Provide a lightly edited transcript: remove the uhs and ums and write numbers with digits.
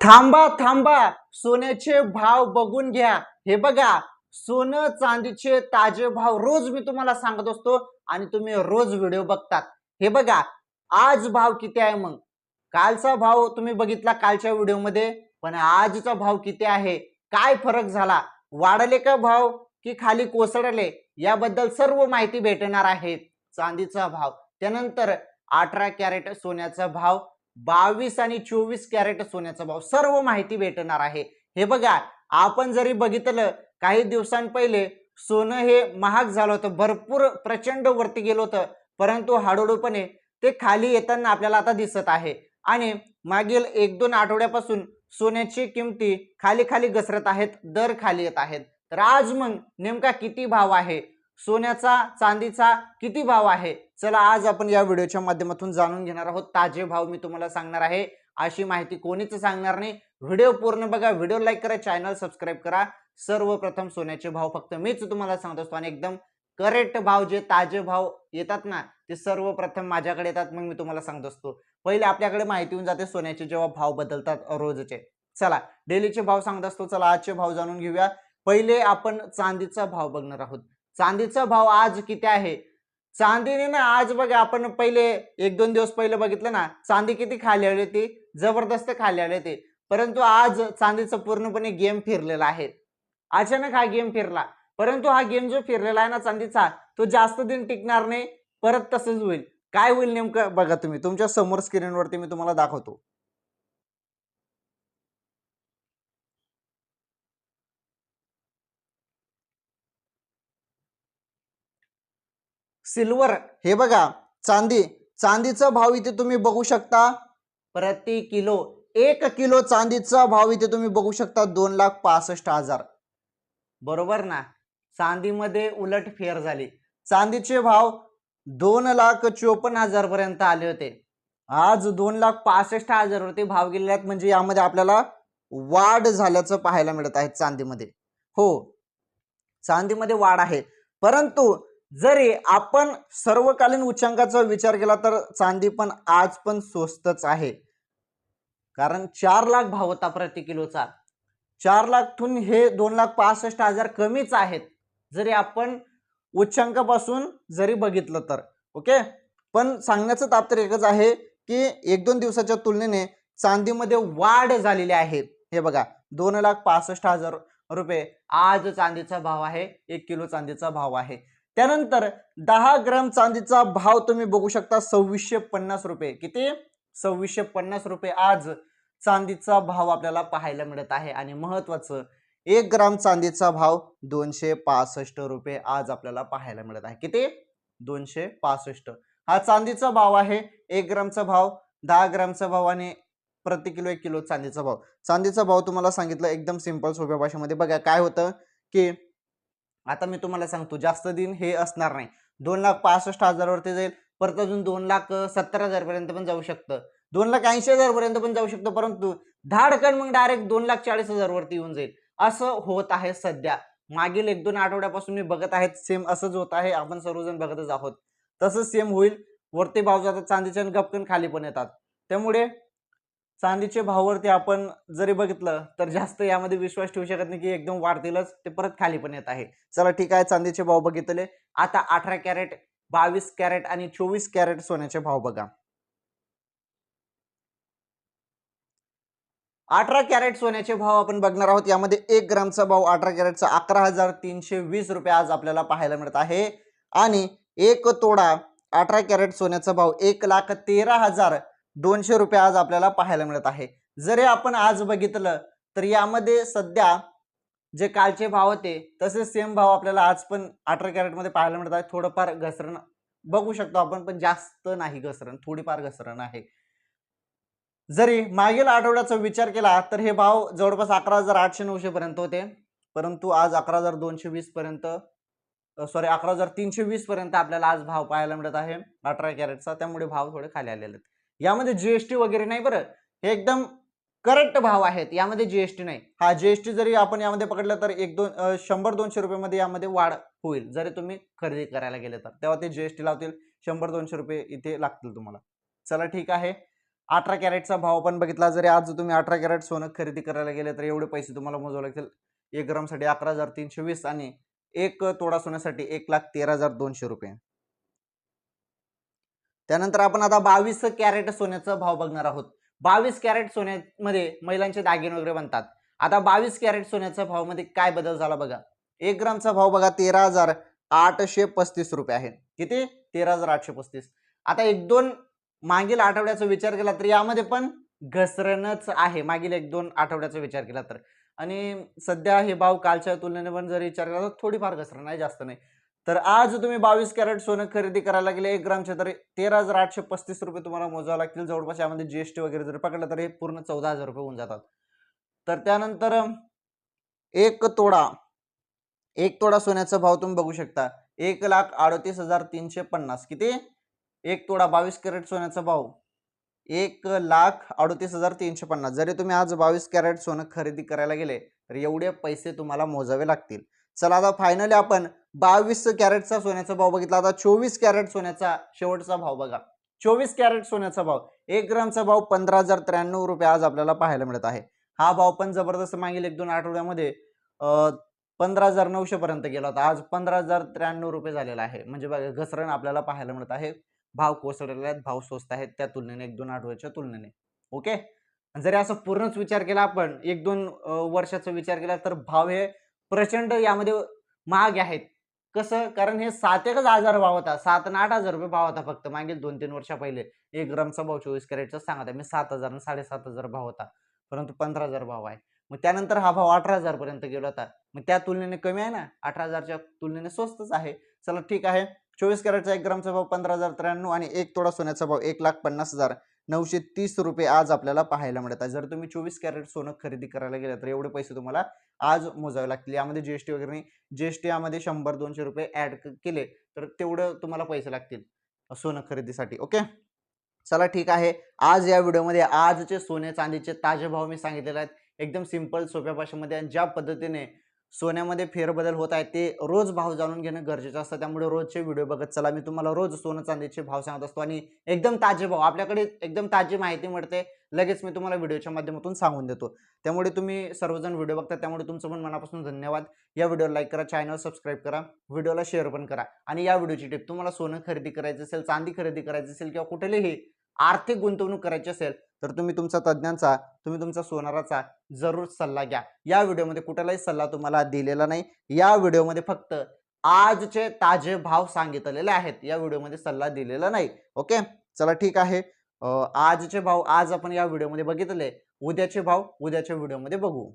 थांबा थांबा, सोन्याचे भाव बघून घ्या. हे बघा, सोनं चांदीचे ताजे भाव रोज मी तुम्हाला सांगत असतो आणि तुम्ही रोज व्हिडिओ बघतात. हे बघा, आज भाव किती आहे. मग कालचा भाव तुम्ही बघितला कालच्या व्हिडिओमध्ये, पण आजचा भाव किती आहे, काय फरक झाला, वाढले का भाव की खाली कोसळले, याबद्दल सर्व माहिती भेटणार आहे. चांदीचा भाव, त्यानंतर 18 कॅरेट सोन्याचा भाव, 22 आणि 24 कॅरेट सोन्याचा भाव, सर्व माहिती भेटणार आहे. हे बघा, आपण जरी बघितलं काही दिवसांपहिले सोनं हे महाग झालं होतं, भरपूर प्रचंड वरती गेलं होतं, परंतु हळूहळूपणे ते खाली येताना आपल्याला आता दिसत आहे. आणि मागील 1-2 आठवड्यापासून सोन्याची किमती खाली खाली घसरत आहेत, दर खाली येत आहेत. तर आज मग नेमका किती भाव आहे सोन्याचा, चांदीचा किती भाव आहे, चला आज आपण या व्हिडिओच्या माध्यमातून जाणून घेणार आहोत. ताजे भाव मी तुम्हाला सांगणार आहे, अशी माहिती कोणीच सांगणार नाही. व्हिडिओ पूर्ण बघा, व्हिडिओ लाईक करा, चॅनल सबस्क्राईब करा. सर्वप्रथम सोन्याचे भाव फक्त मीच तुम्हाला सांगत असतो आणि एकदम करेक्ट भाव, जे ताजे भाव येतात ना, ते सर्वप्रथम माझ्याकडे येतात. मग मी तुम्हाला सांगत असतो. पहिले आपल्याकडे माहिती होऊन जाते सोन्याचे जेव्हा भाव बदलतात रोजचे. चला डेलीचे भाव सांगत असतो, चला आजचे भाव जाणून घेऊया. पहिले आपण चांदीचा भाव बघणार आहोत. चांदीचा भाव आज किती आहे. चांदीने ना आज बघा, आपण पहिले 1-2 दिवस पहिले बघितलं ना, चांदी किती खाली आली होती, जबरदस्त खाली आली होती. परंतु आज चांदीचा पूर्णपणे गेम फिरलेला आहे. अचानक हा गेम फिरला, परंतु हा गेम जो फिरलेला आहे ना चांदीचा, तो जास्त दिन टिकणार नाही, परत तसंच होईल. काय होईल नेमकं बघा तुम्ही, तुमच्या समोर स्क्रीनवरती मी तुम्हाला दाखवतो. सिल्वर, हे बघा, चांदी, चांदीचा भाव इथे तुम्ही बघू शकता. प्रति किलो 1 किलो चांदीचा भाव इथे तुम्ही बघू शकता 2,65,000. बरोबर ना. चांदीमध्ये उलट फेर झाली. चांदीचे भाव 2,54,000 पर्यंत आले होते. आज 2,65,000 वरती भाव गेले आहेत. म्हणजे यामध्ये आपल्याला वाढ झाल्याचं पाहायला मिळत आहे चांदीमध्ये. हो, चांदीमध्ये वाढ आहे. परंतु जरी आपण सर्वकालीन उच्चांकाचा विचार केला तर चांदी पण आज पण स्वस्तच आहे. कारण 4 लाख भाव होता प्रति किलोचा. 4 लाखतून हे 2,65,000 कमीच आहेत, जरी आपण उच्चांकापासून जरी बघितलं तर. ओके, पण सांगण्याचं तात्पर्य एकच आहे की 1-2 दिवसाच्या तुलनेने चांदीमध्ये वाढ झालेली आहे. हे बघा, 2,65,000 रुपये आज चांदीचा भाव आहे, 1 किलो चांदीचा भाव आहे. त्यानंतर 10 ग्राम चांदीचा भाव तुम्ही बघू शकता 2,650 रुपये. किती? 2,650 रुपये आज चांदीचा भाव आपल्याला पाहायला मिळत आहे. आणि महत्वाचं, 1 ग्राम चांदीचा भाव 265 रुपये आज आपल्याला पाहायला मिळत आहे. किती? 265. हा चांदीचा भाव आहे. 1 ग्रामचा भाव, 10 ग्रामचा भाव आणि प्रति किलो 1 किलो चांदीचा भाव. चांदीचा भाव तुम्हाला सांगितलं एकदम सिंपल सोप्या भाषेमध्ये. बघा काय होतं की आता मी तुम्हाला सांगतो, जास्त दिन हे असणार नाही. 2,65,000 वरती जाईल, परत अजून 2,70,000 पर्यंत पण जाऊ शकतं, 2,80,000 पर्यंत पण जाऊ शकतं. परंतु धाडकन मग डायरेक्ट 2,40,000 वरती येऊन जाईल, असं होत आहे सध्या. मागील 1-2 आठवड्यापासून मी बघत आहे, सेम असंच होत आहे. आपण सर्वजण बघतच आहोत. तसंच सेम होईल. वरती भाव जातात चांदीचे आणि गपकन खाली पण येतात. त्यामुळे चांदीचे भावावरती आपण जरी बघितलं तर जास्त यामध्ये विश्वास ठेवू शकत नाही की एकदम वाढतीलच, ते परत खाली पण येत आहे. चला ठीक आहे, चांदीचे भाव बघितले. आता 18 कॅरेट, 22 कॅरेट आणि 24 कॅरेट सोन्याचे भाव बघा. 18 कॅरेट सोन्याचे भाव आपण बघणार आहोत. यामध्ये 1 ग्रामचा भाव 18 कॅरेटचा 11,320 रुपये आज आपल्याला पाहायला मिळत आहे. आणि 1 तोडा 18 कॅरेट सोन्याचा भाव 1,13,200 रुपये आज आपल्याला पाहायला मिळत आहे. जरी आपण आज बघितलं तर यामध्ये सध्या जे कालचे भाव होते तसे सेम भाव आपल्याला आज पण 18 कॅरेट मध्ये पाहायला मिळत आहे. थोडंफार घसरण बघू शकतो आपण, पण जास्त नाही घसरण, थोडीफार घसरण आहे. जरी मागील आठवड्याचा विचार केला तर हे भाव जवळपास 11,800-900 पर्यंत होते, परंतु आज 11,220 पर्यंत, सॉरी 11,320 पर्यंत आपल्याला आज भाव पाहायला मिळत आहे 18 कॅरेटचा. त्यामुळे भाव थोडे खाली आलेले आहेत. यामध्ये जीएसटी वगैरे नाही बरं, हे एकदम करेक्ट भाव आहेत, यामध्ये जीएसटी नाही. हा जीएसटी जरी आपण यामध्ये पकडलं तर 100-200 रुपये यामध्ये वाढ होईल. जरी तुम्ही खरेदी करायला गेले तर तेव्हा ते जीएसटी लावतील, 100-200 रुपये इथे लागतील तुम्हाला. चला ठीक आहे. 18 कॅरेटचा भाव आपण बघितला. जरी आज तुम्ही 18 कॅरेट सोनं खरेदी करायला गेले तर एवढे पैसे तुम्हाला मोजावे लागतील. 1 ग्रामसाठी 11,320 आणि 1 तोळा सोन्यासाठी 1,13,200 रुपये. त्यानंतर आपण आता 22 कॅरेट सोन्याचा भाव बघणार आहोत. 22 कॅरेट सोन्यामध्ये महिलांचे दागिने वगैरे बनतात. आता 22 कॅरेट सोन्याच्या भावामध्ये काय बदल झाला बघा. 1 ग्रामचा भाव बघा 13,835 रुपये आहे. किती? 13,835. आता 1-2 मागील आठवड्याचा विचार केला तर यामध्ये पण घसरणच आहे. मागील 1-2 आठवड्याचा विचार केला तर. आणि सध्या हे भाव कालच्या तुलनेने पण जर विचार केला तर थोडीफार घसरण आहे, जास्त नाही. तर आज तुम्ही 22 कॅरेट सोनं खरेदी करायला गेले 1 ग्रामचे तर 13,835 रुपये तुम्हाला मोजावे लागतील. जवळपास यामध्ये जीएसटी वगैरे जर पकडलं तर हे पूर्ण 14,000 रुपये होऊन जातात. तर त्यानंतर 1 तोळा 1 तोळा सोन्याचा भाव तुम्ही बघू शकता 1,38,350. किती? 1 तोळा 22 कॅरेट सोन्याचा भाव 1,38,350. जरी तुम्ही आज 22 कॅरेट सोनं खरेदी करायला गेले तर एवढे पैसे तुम्हाला मोजावे लागतील. चला आता फायनली आपण 22 कॅरेटचा सोन्याचा भाव बघितला. आता 24 कॅरेट सोन्याचा शेवटचा भाव बघा. 24 कॅरेट सोन्याचा भाव 1 ग्रामचा भाव 15,093 रुपये आज आपल्याला पाहायला मिळत आहे. हा भाव पण जबरदस्त मागील 1-2 आठवड्यामध्ये 15,900 पर्यंत गेला होता. आज 15,093 रुपये झालेला आहे. म्हणजे बघा घसरण आपल्याला पाहायला मिळत आहे. भाव कोसळलेले आहेत, भाव स्वस्त आहेत त्या तुलनेने 1-2 आठवड्याच्या तुलनेने. ओके. जरी असं पूर्णच विचार केला आपण 1-2 वर्षाचा विचार केला तर भाव हे प्रचंड यामध्ये महाग आहेत. कसं? कारण हे 7,000 भाव होता. 7 आणि 8,000 रुपये भाव होता फक्त मागील 2-3 वर्षा पहिले. 1 ग्रामचा भाव 24 कॅरेटचा सांगत आहे मी 7,000 आणि 7,500 भाव होता. परंतु 15,000 भाव आहे. मग त्यानंतर हा भाव 18,000 पर्यंत गेला होता. मग त्या तुलनेने कमी आहे ना, 18,000च्या तुलनेने स्वस्तच आहे. चला ठीक आहे. 24 कॅरेटचा 1 ग्रामचा भाव 15,093 आणि 1 तोळा सोन्याचा भाव 1,50,930 रुपये आज आपल्याला पाहायला मिळत आहे. जर तुम्ही 24 कॅरेट सोनं खरेदी करायला गेले तर एवढे पैसे तुम्हाला आज मोजावे लागतील. यामध्ये जीएसटी वगैरे नाही. जीएसटी यामध्ये 100-200 रुपये ऍड केले तर तेवढं तुम्हाला पैसे लागतील सोनं खरेदीसाठी. ओके. चला ठीक आहे. आज या व्हिडिओमध्ये आजचे सोने चांदीचे ताजे भाव मी सांगितलेले आहेत. एकदम सिंपल सोप्या भाषेमध्ये आणि ज्या पद्धतीने सोन्यामध्ये फेरबदल होत आहे ते रोज भाव जाणून घेणं गरजेचं असतं. त्यामुळे रोजचे व्हिडिओ बघत चला. मी तुम्हाला रोज सोनं चांदीचे भाव सांगत असतो आणि एकदम ताजे भाव आपल्याकडे एकदम ताजी माहिती मिळते. लगेच मी तुम्हाला व्हिडिओच्या माध्यमातून सांगून देतो. त्यामुळे तुम्ही सर्वजण व्हिडिओ बघता त्यामुळे तुमचं पण मनापासून धन्यवाद. या व्हिडिओला लाईक करा, चॅनल सबस्क्राईब करा, व्हिडिओला शेअर पण करा. आणि या व्हिडिओची टिप तुम्हाला सोनं खरेदी करायचं असेल, चांदी खरेदी करायची असेल किंवा कुठलीही आर्थिक गुंतवणूक करायची असेल तर तुम्ही तुमचा तज्ञांचा, तुम्ही तुमचा सोनाराचा जरूर सल्ला घ्या. या व्हिडिओमध्ये कुठलाही सल्ला तुम्हाला दिलेला नाही. या व्हिडिओमध्ये फक्त आजचे ताजे भाव सांगितलेले आहेत. या व्हिडिओमध्ये सल्ला दिलेला नाही. ओके. चला ठीक आहे. आजचे भाव आज आपण या व्हिडिओमध्ये बघितले. उद्याचे भाव उद्याच्या व्हिडिओमध्ये बघू.